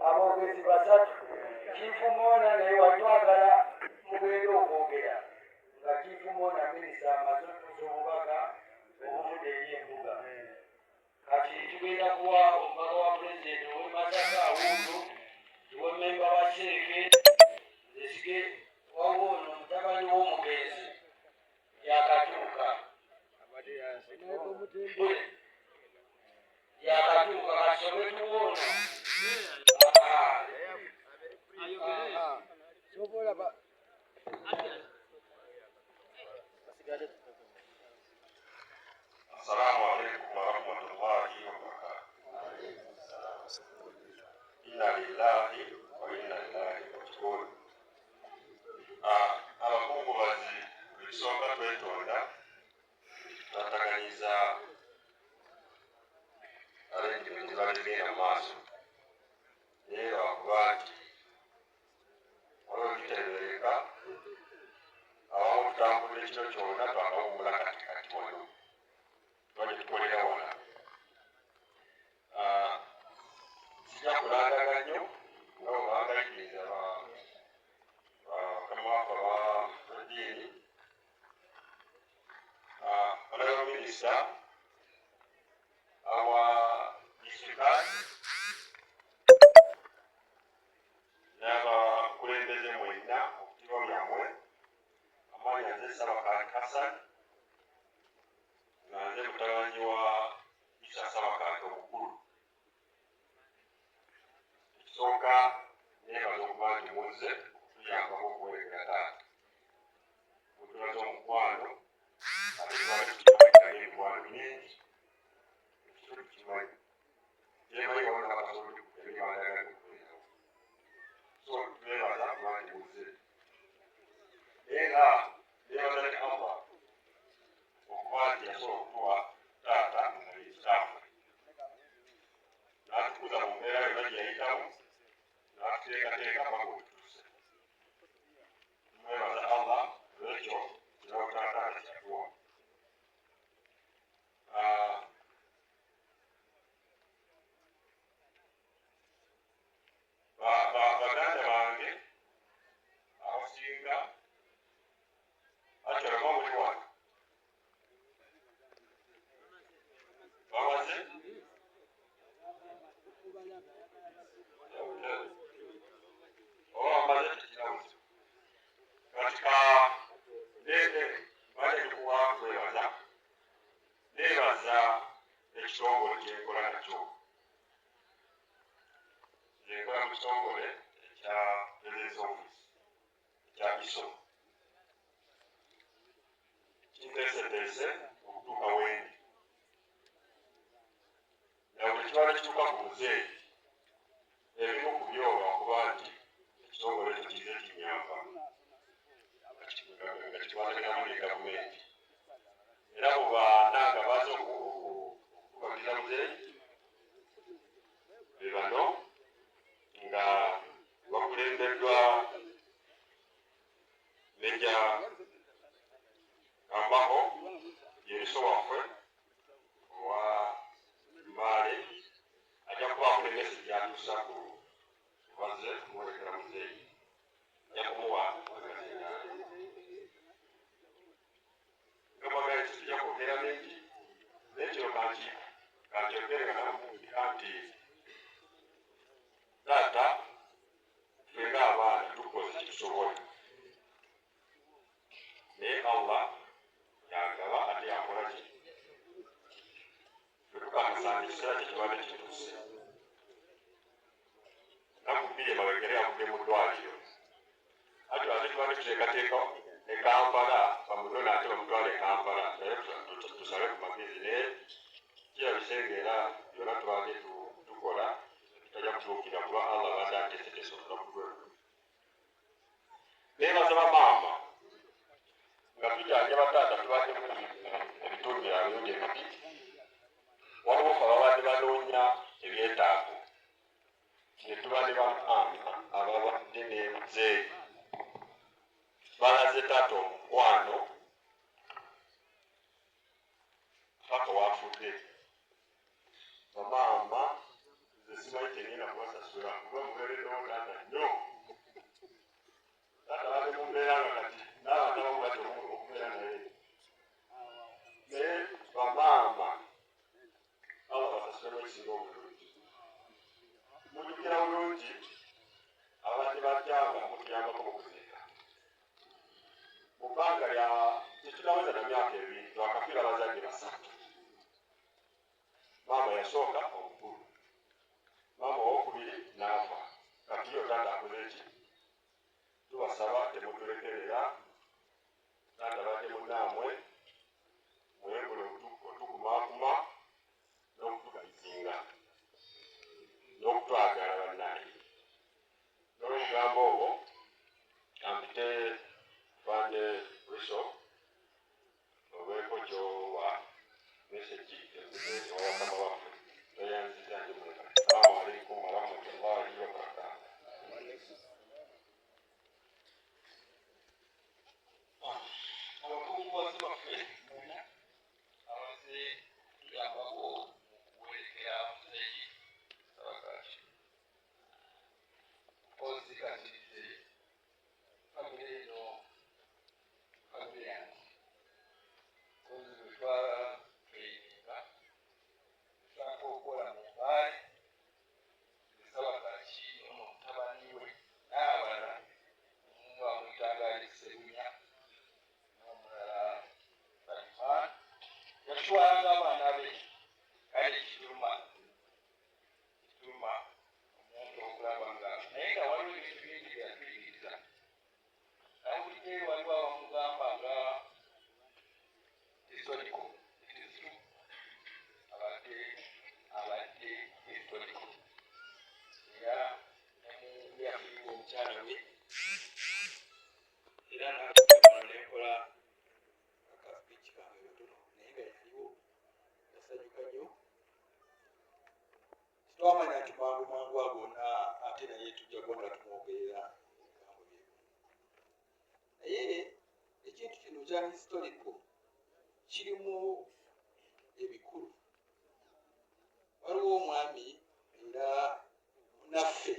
abogezi basatu kifumona naye watwagala mugenda okwogera nga kifumona minisita amaze okutuusa obubaka obuvudde eri embuga kati tugenda kuwa omubaka wa pulezidenti ow'e Masaka awundu iwe memba wa Sereke esige wawoono mutabani w'omugenzi yakatuuka kasome tuwoono Assalamu alaikum warahmatullahi wabarakatuh. Inna lillahi wa inna ilaihi raji'un. Abakungubazi ebisooka twetonda bataganyiza arrangement bategenda mu maaso naye bakuba nti waliwo kiteebereka awamu tutambulira ekiro kyonna twakawummula katikati wano twaje tukolera wala sijja kulangaga nnyo nga bwebangayikiriza bakamwafa badiini honorable minister our district n'abakulembeze mwenna okutiibwa byammwe amaanyi nze Ssabakati Hassan nga nze mutabani wa Isa Ssabakati omukulu ekisooka neebaza okuba nti muzze okutuyambako okuwerekera taata mutulaze omukwano ate tubale tukimanyi n'emikwano mingi ekiro tukimanyi temanyi wano nakasobola ebibandagala okukolerawo so twebaza kuba nti muzze naye nga neebaza ne Allah okuba nti yasobola okutuwa taata nga yekitaawe n'atukuza mu mbeera yonna gye yayitamu n'atuteekateeka paka wetutuuse tumwebaza Allah olwekyo kirawo taata kyatuwa baganda bange abasinga akyalaba muli wano bawaze oba mbaze tekirabuzi katika nene bale nikuwa kwebaza neebaza ekitongole kyenkola nakyo nkola mu kitongole ekya President's Office ekya ISO kinteeseteese okutuuka wendi na buli kibala kituuka ku muzeeyi ebimu ku byoba okuba nti ekitongole ekyo kize kinyamba nga kikwataganamu ne gavumenti era bubananga baze okukubagiriza muzeeyi be bano nga bakulembeddwa Meja Kambaho Yeriso waffe owa Mbale ajja kubaako ne message atuusa ku baze okuwolekera muzeeyi ajja kumuwa nga mwagala nti tujja kwogera mingi naye kino kankyogere nga namugambika nti taata fenga abaana tukoze kitusobola naye Allah yagaba ate yakola ki fetukakasanga ekiseera kyekibadde kituuse naku bbiri emabegere yavudde mu ddwaliro ati ate tubadde tuteekateeka e Kampala bamudona ate bamutwala e Kampala naye tusabe ku magezi naye kirabise ng'era byonna tubadde tukola tajja kutuukira kuba Allah abadde ateeseteese olunaku lwelu neebaza bamaama nga tujanjaba taata tubadde mu ebitundu bya birungi ebibi waliwo fe ababadde banoonya ebyetaago ne tuba ne bamaama ababadde n'emuzeeyi balaze taata omukwano paka wafudde bamaama namwe mwengule otukumakuma n'okutugaizinga n'okutwagala bannange. N'olugambo obwo kampite Fande Riso obeeko kyowa meseji ezize owakama waffe eyanziza ndi muleka. Assalamu alaikum warahmatullahi wabarakatuh. Abakungu baffe abaze tuyambako okuwerekera muzeeyi Sabakachi ozikatirize famire eno famire yange ozitwala tweyiringa tusaako okukola mu mbaale Sabakachi omutabani we n'abalala nga muyitanga Sebunya n'omulala Balima yatwalanga abaana be kale kituma omuntu okulaba nga naye nga waliwo ebintu bingi byatuyigiriza naye buli waliwo abamugamba nga historical it is true abadde historical era yafuuka omukyala we era nakutemano nenkola akaspiiki kange katono naye nga yaliwo yasanyuka nnyo twamanya nti mangu agona ate naye tujja kuba tumwogerera ebigambo byebimu naye ekintu kino kya historical kirimu ebikulu. Waliwo omwami era naffe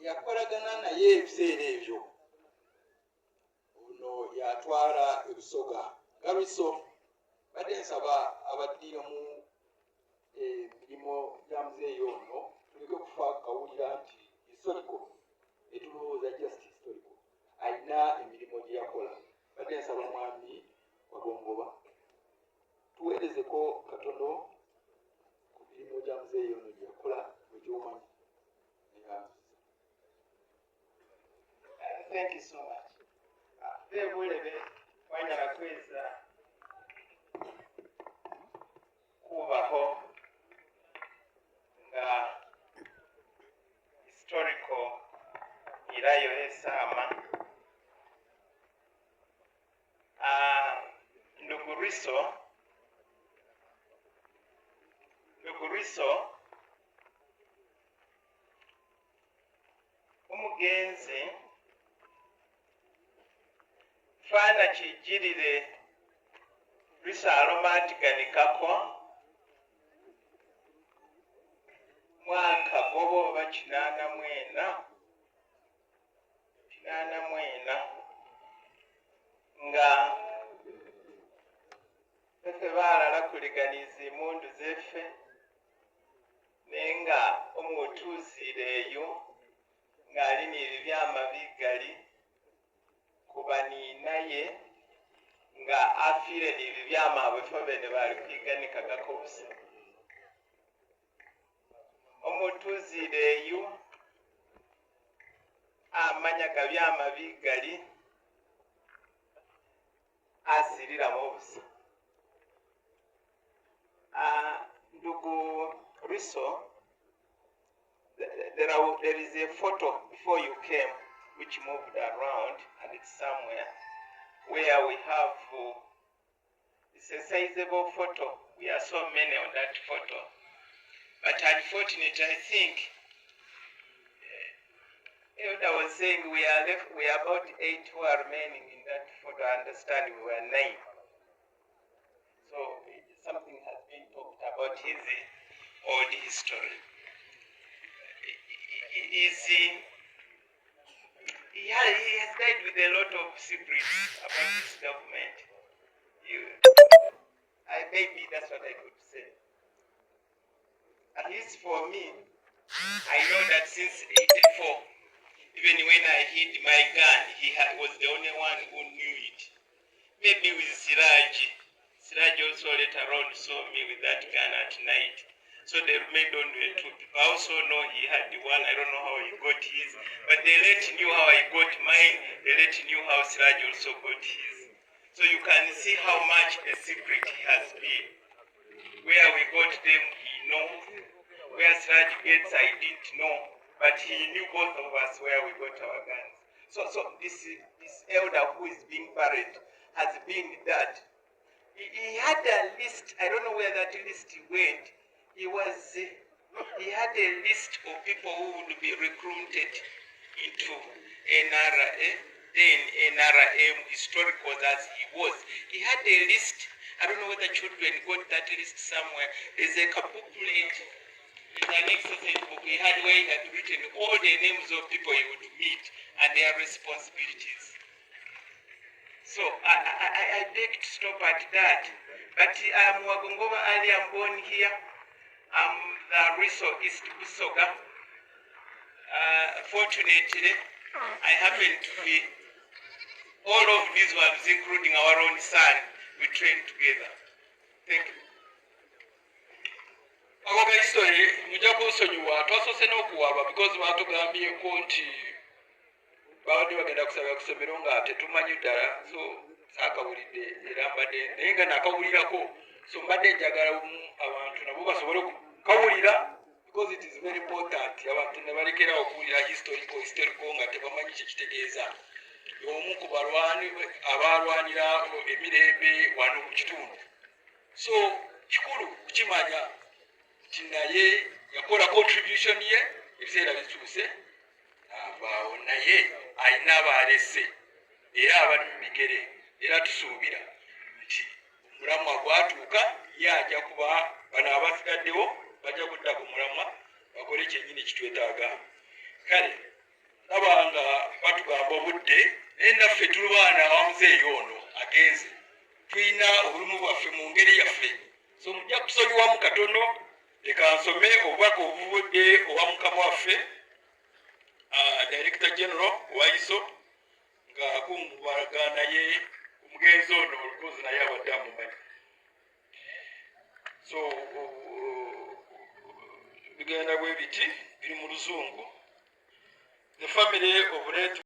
yakolagana naye ebiseera ebyo ono yatwala ebusoga Gariso badde nsaba abaddiramu emirimu gya muzeeyi ono tuleke kufa kawulira nti historical etulowooza just historical alina emirimu gye yakola. Badde nsaba mwami Wagongoba tuweerezeko katono ku mirimu gya muzeeyi ono gye yakola egyomanyi. Thank you so much. Bebulebe wanyala kweza kubaho nga historical irayo esama ndugu Riso omugenzi fana kijirire Riso alomatiganikako mwaka gobo oba 84 nga ffe balala kuliganiza emundu zeffe nenga omutuuzire eyo ng'ali n'ebyama bigali kubaniinaye nga afiire n'ebyama abwefe bene bali kwiganikagako busa. Omutuuzire eyo amanya gabyama bigali asiriramu obusa. Ndugu Riso, there is a photo before you came which moved around and it's somewhere where we have it's a sizable photo. We are so many on that photo, but unfortunately I think Elder was saying we are about 8 who are remaining in that photo. I understand we were 9. So something has been talked about his old history. He has died with a lot of secrets about this government. Maybe that's what I could say. At least for me, I know that since 84, even when I hid my gun, was the only one who knew it. Maybe with Siraj also later on saw me with that gun at night. So they remained only 2 people. I also know he had one. I don't know how he got his, but they let knew how I got mine. They let knew how Siraj also got his. So you can see how much a secret he has been. Where we got them, he knows. Where Siraj gets, I didn't know. But he knew both of us where we got our guns. So this elder who is being buried has been that. He had a list. I don't know where that list went. He had a list of people who would be recruited into NRA, then NRM, historical as he was. He had a list. I don't know whether children got that list somewhere. There's a booklet in an exercise book he had where he had written all the names of people he would meet and their responsibilities. So I beg to stop at that. But I'm Wagongova Ali, I'm born here. I'm the Riso East Busoga. Fortunately, I happen to be all of these ones, including our own son, we trained together. Thank you. Abaga history mujja kunsonyiwa twasose n'okuwaba because baatugambyeko nti babadde bagenda kusaba ku ssomero nga tetumanyi ddala so saakawulidde era mbadde naye nga nakawulirako so mbadde njagala abantu nabo basobole okukawulira because it is very important abantu ne balekera okuwulira historical nga tebamanyi kyekitegeeza omu ku balwani abalwanira emirembe wano mu kitundu so kikulu kukimanya nti naye yakola contribution ye ebiseera bituuse abaawo naye alina abaalese era abali mu bigere era tusuubira nti omulamwa gwatuuka ye ajja kuba bano abasigaddewo bajja kudda ku mulamwa bakole kyennyini kitwetaaga kale laba nga batugamba obudde naye naffe tuli baana awamuzeeyi ono agenze tulina obulimu bwaffe mu ngeri yaffe so mujja kusonyiwamu katono leka nsome obubaka obuvudde owa mukama waffe Director General wa ISO nga akungubalaga naye omugenzi ono olukozi naye abadde amumanyi so bigenda bwe biti biri mu luzungu the family of late